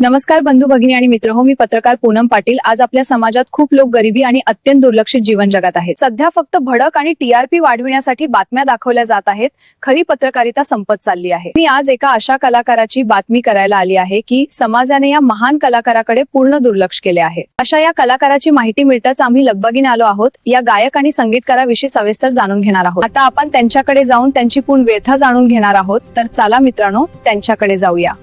नमस्कार बंधू भगिनी आणि मित्र हो, मी पत्रकार पूनम पाटील। आज आपल्या समाजात खूप लोक गरिबी आणि अत्यंत दुर्लक्षित जीवन जगत आहेत। सध्या फक्त भडक आणि टीआरपी वाढविण्यासाठी बातम्या दाखवल्या जात आहेत, खरी पत्रकारिता संपत चालली आहे। मी आज एका अशा कलाकाराची बातमी करायला आली आहे की समाजाने या महान कलाकाराकडे पूर्ण दुर्लक्ष केले आहे। अशा या कलाकाराची माहिती मिळताच आम्ही लगबगीने आलो आहोत। या गायक आणि संगीतकाराविषयी सविस्तर जाणून घेणार आहोत। आता आपण त्यांच्याकडे जाऊन त्यांची पूर्ण व्यथा जाणून घेणार आहोत। तर चला मित्रांनो, त्यांच्याकडे जाऊया।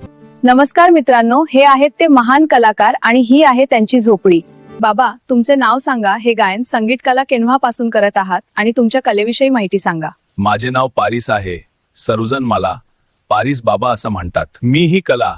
नमस्कार मित्रांनो, हे आहेत ते महान कलाकार आणि ही आहे त्यांची झोपडी। बाबा, तुमचे नाव सांगा, हे गायन संगीत कला केव्हापासून करत आहात आणि तुमच्या कलेविषयी माहिती सांगा। माझे नाव पारिस आहे। सर्वजण मला पारिस बाबा असं म्हणतात। मी ही कला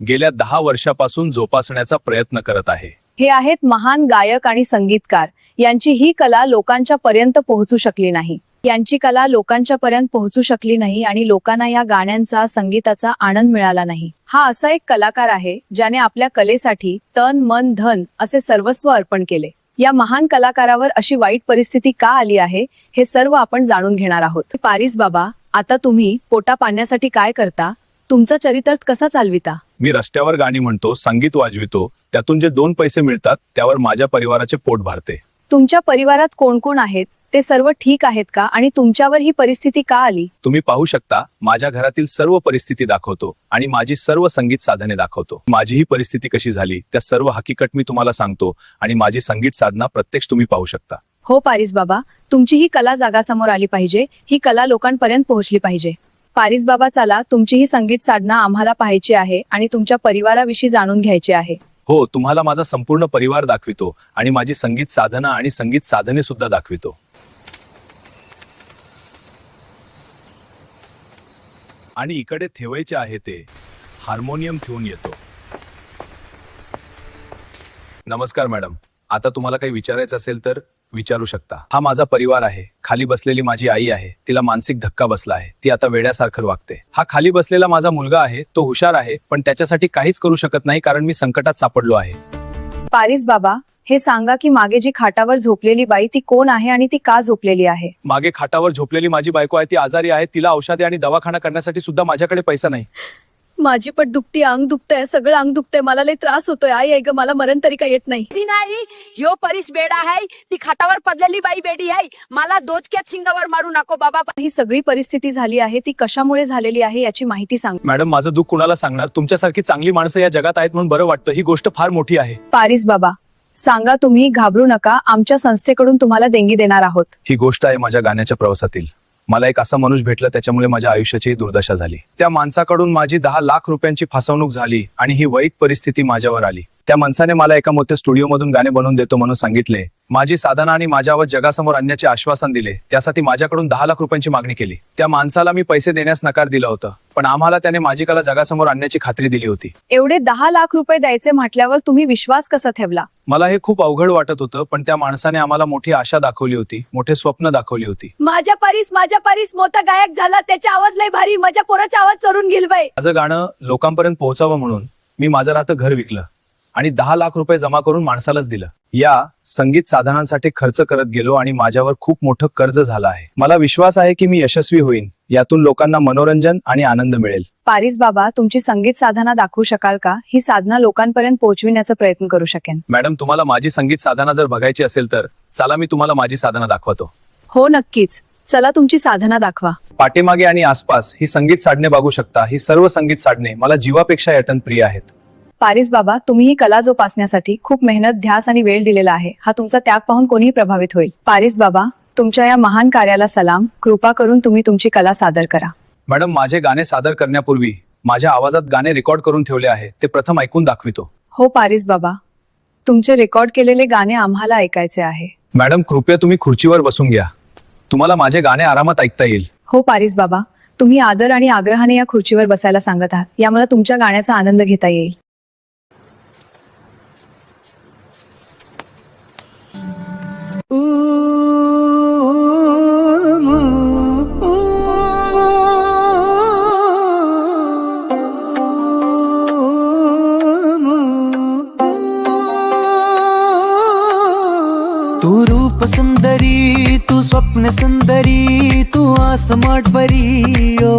गेल्या 10 वर्षापासून जोपासण्याचा प्रयत्न करत आहे। हे आहेत महान गायक आणि संगीतकार। यांची ही कला लोकांच्या पर्यंत पोहोचू शकली नाही। यांची कला लोकांच्या पर्यंत पोहोचू शकली नाही आणि लोकांना या गाण्यांचा संगीताचा आनंद मिळाला नाही। हा असा एक कलाकार आहे ज्याने आपल्या कलेसाठी तन मन धन असे सर्वस्व अर्पण केले। या महान कलाकारावर अशी वाईट परिस्थिती का आली आहे हे सर्व आपण जाणून घेणार आहोत। पारिस बाबा, आता तुम्ही पोटा पाण्यासाठी काय करता? तुमचा चरितार्थ कसा चालविता? मी रस्त्यावर गाणी म्हणतो, संगीत वाजवितो, त्यातून जे 2 पैसे मिळतात त्यावर माझ्या परिवाराचे पोट भरते। तुमच्या परिवारात कोण कोण आहेत? ते सर्व ठीक आहेत का आणि तुमच्यावर ही परिस्थिती का आली? तुम्ही पाहू शकता, माझ्या घरातील सर्व परिस्थिती दाखवतो आणि माझी सर्व संगीत साधने दाखवतो। माझी ही परिस्थिती कशी झाली त्या सर्व हकीकत मी तुम्हाला सांगतो आणि माझी संगीत साधना प्रत्यक्ष तुम्ही पाहू शकता। हो पारिस बाबा, तुमची ही कला जगासमोर आली पाहिजे। ही कला लोकांपर्यंत पोहोचली पाहिजे। पारिस बाबा, चला, तुमची ही संगीत साधना आम्हाला पाहायची आहे आणि तुमच्या परिवाराविषयी जाणून घ्यायचे आहे। हो, तुम्हाला माझा संपूर्ण परिवार दाखवितो आणि माझी संगीत साधना आणि संगीत साधने सुद्धा दाखवितो। आणि इकडे ठेवायचे आहे ते हार्मोनियम ठेवून येतो। नमस्कार मॅडम, आता तुम्हाला काही विचारायचं असेल तर विचारू शकता। हा माझा परिवार आहे। खाली बसलेली माझी आई आहे, तिला मानसिक धक्का बसला आहे, ती आता वेड्यासारखं वागते। हा खाली बसलेला माझा मुलगा आहे, तो हुशार आहे पण त्याच्यासाठी काहीच करू शकत नाही कारण मी संकटात सापडलो आहे। पारिस बाबा, हे सांगा की मागे जी खाटावर झोपलेली बाई ती कोण आहे आणि ती का झोपलेली आहे? मागे खाटावर झोपलेली माझी बायको आहे, ती आजारी आहे। तिला औषधे आणि दवाखाना करण्यासाठी सुद्धा माझ्याकडे पैसा नाही। माझी पट दुखती, अंग दुखतंय, सगळं अंग दुखतंय, मला लय त्रास होतोय। आई ग, मला मरण तरी का येत नाही। नाही, ह्यो परीस बेडा आहे, ती खाटावर पडलेली बाई बेडी आहे। मला दोचक्यात शिंगावर मारू नको बाबा। ही सगळी परिस्थिती झाली आहे ती कशामुळे झालेली आहे याची माहिती सांग। मॅडम, माझं दुःख कुणाला सांगणार? तुमच्यासारखी चांगली माणसं या जगात आहेत म्हणून बरं वाटतं। ही गोष्ट फार मोठी आहे। पारिस बाबा, सांगा, तुम्ही घाबरू नका, आमच्या संस्थेकडून तुम्हाला देणगी देणार आहोत। ही गोष्ट आहे माझ्या गाण्याच्या प्रवासातील। मला एक असा माणूस भेटला, त्याच्यामुळे माझ्या आयुष्याची दुर्दशा झाली। त्या माणसाकडून माझी 10 लाख रुपयांची फसवणूक झाली आणि ही वाईट परिस्थिती माझ्यावर आली। त्या माणसाने मला एका मोठ्या स्टुडिओमधून गाणे बनवून देतो म्हणून सांगितले। माझी साधना आणि माझ्या आवाज जगासमोर आणण्याचे आश्वासन दिले। त्यासाठी माझ्याकडून 10 लाख रुपयांची मागणी केली। त्या माणसाला मी पैसे देण्यास नकार दिला होता, पण आम्हाला त्याने माझी कला जगासमोर आणण्याची खात्री दिली होती। एवढे 10 लाख रुपये द्यायचे म्हटल्यावर तुम्ही विश्वास कसा ठेवला? मला हे खूप अवघड वाटत होतं, पण त्या माणसाने आम्हाला मोठी आशा दाखवली होती, मोठे स्वप्न दाखवली होती। माझ्या पारिस मोठा गायक झाला, त्याचा आवाज लय भारी, माझ्या पोराचा आवाज चोरून घेईल बाई। माझं गाणं लोकांपर्यंत पोहोचावं म्हणून मी माझं राहतं घर विकलं आणि 10 लाख रुपये जमा करून माणसालाच दिलं। या संगीत साधनांसाठी खर्च करत गेलो आणि माझ्यावर खूप मोठं कर्ज झालं आहे। मला विश्वास आहे की मी यशस्वी होईन, यातून लोकांना मनोरंजन आणि आनंद मिळेल। पारिस बाबा, तुमची संगीत साधना दाखवू शकाल का? ही साधना लोकांपर्यंत पोहोचविण्याचा प्रयत्न करू शकेन। मॅडम, तुम्हाला माझी संगीत साधना जर बघायची असेल तर चला, मी तुम्हाला माझी साधना दाखवतो। हो नक्कीच, चला तुमची साधना दाखवा। पाठीमागे आणि आसपास ही संगीत साधने बघू शकता। ही सर्व संगीत साधने मला जीवापेक्षा अत्यंत प्रिय आहेत। पारिस बाबा, तुम्ही ही कला जोपासण्यासाठी खूप मेहनत, ध्यास आणि वेळ दिलेला आहे। हा तुमचा त्याग पाहून कोणीही प्रभावित होईल। पारिस बाबा, तुमच्या या महान कार्याला सलाम। कृपा करून तुम्ही तुमची कला सादर करा। मॅडम, माझे गाणे सादर करण्यापूर्वी माझ्या आवाजात गाणे रेकॉर्ड करून ठेवले आहे, ते प्रथम ऐकून दाखवितो। हो पारिस बाबा, तुमचे रेकॉर्ड केलेले गाणे आम्हाला ऐकायचे आहे। मॅडम, कृपया तुम्ही खुर्चीवर बसून घ्या, तुम्हाला माझे गाणे आरामात ऐकता येईल। हो पारिस बाबा, तुम्ही आदर आणि आग्रहाने या खुर्चीवर बसायला सांगत आहात, यामुळे तुमच्या गाण्याचा आनंद घेता येईल। तू रूप सुंदरी, तू स्वप्न सुंदरी, तू आसमाट परी ओ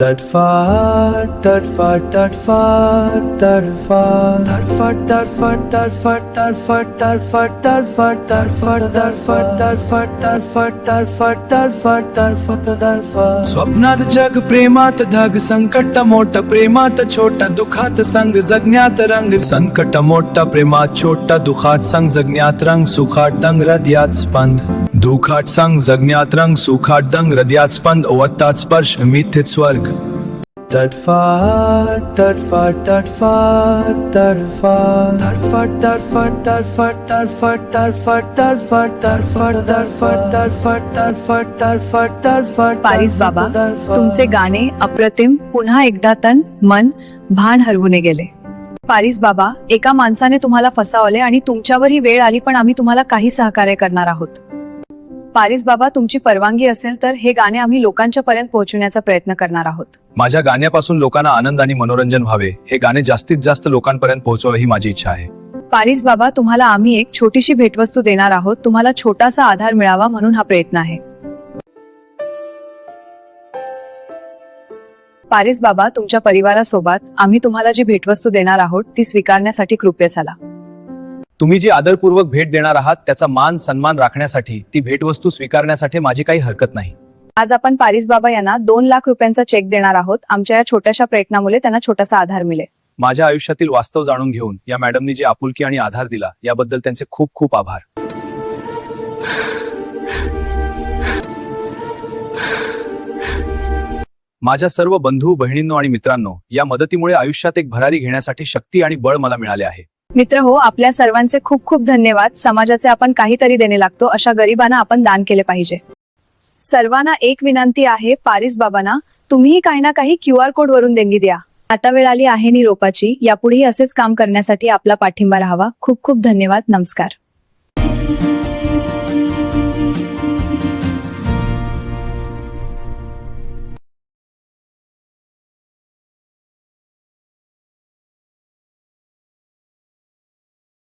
तडफड तडफड तडफड तडफड तडफड तडफड तडफड तडफड तडफड तडफड तडफड तडफड तडफड तडफड तडफड तडफड तडफड स्वप्नात जग प्रेमात धग संकट मोठ प्रेमात छोट दुखात संग जगण्यात रंग संकट मोठ प्रेमात छोट दुखात संग जगण्यात रंग सुखात दंग हृदयात स्पंद दुखात संग जगण्यात रंग सुखात दंग हृदयात स्पंद ओवतात स्पर्श मिथित स्वर्ग तडफड तडफड तडफड तडफड तडफड तडफड तडफड तडफड तडफड तडफड तडफड तडफड तडफड तडफड तडफड पारिस बाबा, तुमचे गाणे अप्रतिम, पुन्हा एकदा तन मन भान हरवून गेले. पारिस बाबा, एका माणसाने तुम्हाला फसावले आणि तुमच्यावर ही वेळ आली, पण आम्ही तुम्हाला काही सहकार्य करणार आहोत. पारिस बाबा, तुमची परवानगी असेल तर हे गाणे आम्ही लोकांच्या पर्यंत पोहोचवण्याचा प्रयत्न करणार आहोत. माझ्या गाण्यापासून लोकांना आनंद आणि मनोरंजन व्हावे, हे गाणे जास्तीत जास्त लोकांपर्यंत पोहोचवावे ही माझी इच्छा आहे. पारिस बाबा, तुम्हाला आम्ही एक छोटीशी भेटवस्तू देणार आहोत. तुम्हाला छोटासा आधार मिळावा म्हणून हा प्रयत्न आहे. पारिस बाबा, तुमच्या परिवारासोबत आम्ही तुम्हाला जी भेटवस्तू देणार आहोत ती स्वीकारण्यासाठी कृपया चला. तुम्ही जी आदरपूर्वक भेट देणार आहात त्याचा मान सन्मान राखण्यासाठी ती भेटवस्तू स्वीकारण्यासाठी माझी काही हरकत नाही. आज आपण पारिस बाबा यांना 2 लाख रुपयांचा चेक देणार आहोत. आमच्या या छोट्याशा प्रयत्नामुळे त्यांना छोटासा आधार मिळेल. माझ्या आयुष्यातील वास्तव जाणून घेऊन या मॅडमनी जे आपुलकी आणि आधार दिला याबद्दल त्यांचे खूप खूप आभार. माझ्या सर्व बंधू बहिणींनो आणि मित्रांनो, या मदतीमुळे आयुष्यात एक भरारी घेण्यासाठी शक्ती आणि बळ मला मिळाले आहे. मित्र हो, आपल्या सर्वांचे खूप खूप धन्यवाद. समाजाचे आपण काहीतरी देणे लागतो, अशा गरिबांना आपण दान केले पाहिजे. सर्वांना एक विनंती आहे, पारिस बाबांना तुम्हीही काही ना काही QR कोड वरून देणगी द्या. आता वेळ आली आहे निरोपाची. यापुढेही असेच काम करण्यासाठी आपला पाठिंबा राहावा. खूप खूप धन्यवाद. नमस्कार.